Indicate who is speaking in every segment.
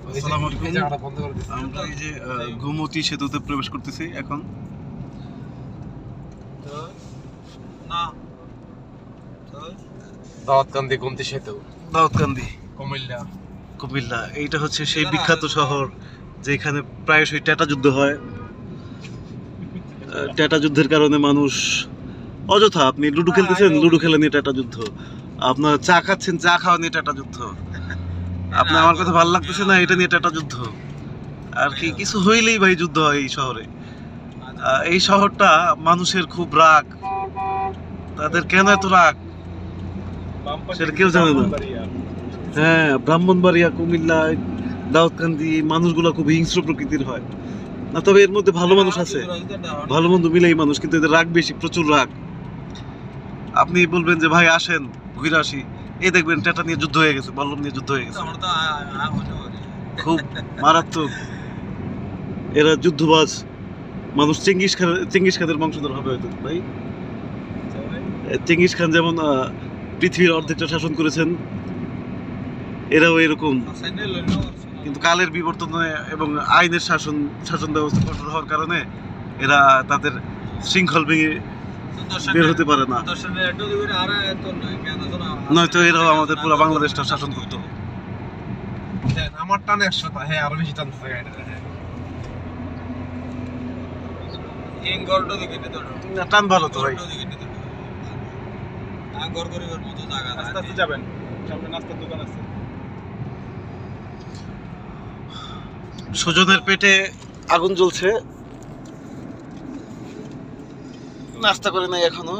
Speaker 1: আসসালামু আলাইকুম। আমরা এই যে গোমতী সেতুতে প্রবেশ করতেছি এখন।
Speaker 2: দাউদকান্দি গোমতী সেতু,
Speaker 1: দাউদকান্দি
Speaker 2: কুমিল্লা।
Speaker 1: কুমিল্লা। এইটা হচ্ছে সেই বিখ্যাত শহর যেখানে প্রায়শই টেটা যুদ্ধ হয়। টেটা যুদ্ধের কারণে মানুষ অযথা, আপনি লুডো খেলতেছেন, লুডো খেলা নিয়ে টেটা যুদ্ধ। আপনার চা খাচ্ছেন, চা খাওয়া নিয়ে টেটা যুদ্ধ। আপনার আমার কথা ভালো লাগতেছে না, এটা নিয়ে টেটা যুদ্ধ। আর কি কিছু হইলেই ভাই যুদ্ধ হয় এই শহরে। এই শহরটা মানুষের খুব রাগ, তাদের কেন এত রাগ সেটা কেউ জানে না। হ্যাঁ, ব্রাহ্মণবাড়িয়া, কুমিল্লা, দাউদকান্দি মানুষগুলো খুব হিংস্র প্রকৃতির হয় না। তবে এর মধ্যে ভালো মানুষ আছে, ভালো মন্দ মিলেই মানুষ, কিন্তু এদের রাগ বেশি, প্রচুর রাগ। আপনি বলবেন যে ভাই আসেন ঘুরে আসি, এই দেখবেন টেটা নিয়ে যুদ্ধ হয়ে গেছে, বল্লম নিয়ে যুদ্ধ হয়ে গেছে, খুব মারাত্মক। এরা যুদ্ধবাজ মানুষ। চেঙ্গিস খানের বংশধর হবে হয়তো ভাই। চেঙ্গিস খান যেমন পৃথিবীর অর্ধেকটা শাসন করেছেন, এরাও এরকম। কিন্তু কালের বিবর্তনে এবং আইনের শাসন ব্যবস্থা কঠোর হওয়ার কারণে এরা তাদের শৃঙ্খল ভেঙে বের হতে পারে না। নয়তো এরাও আমাদের পুরো বাংলাদেশটা শাসন করতো।
Speaker 2: আমার টান 100, হ্যাঁ আরো বেশি টান থাকে এটা।
Speaker 1: টান ভালো তো ভাই।
Speaker 2: আস্তে আস্তে যাবেন, সামনে নাস্তার দোকান আছে।
Speaker 1: সুজনের পেটে আগুন জ্বলছে, নাস্তা করে নাই এখনো।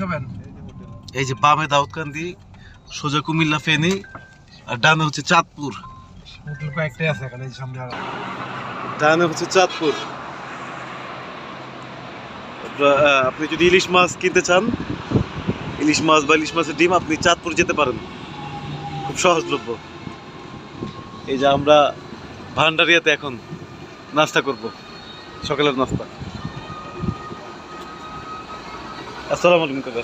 Speaker 2: খাবেন?
Speaker 1: এই যে বামে দাউদকান্দি, সোজা কুমিল্লা ফেনী, আর ডানে হচ্ছে চাঁদপুর।
Speaker 2: হোটেল কয়েকটাই আছে এখানে, এই সামনে।
Speaker 1: ডানে হচ্ছে চাঁদপুর। আপনি যদি ইলিশ মাছ কিনতে চান, ইলিশ মাছ বা ইলিশ মাছের ডিম, আপনি চাঁদপুর যেতে পারেন, খুব সহজলভ্য। এই যে আমরা ভান্ডারিয়াতে এখন নাস্তা করব, সকালের নাস্তা। আসসালামু আলাইকুম কাকা।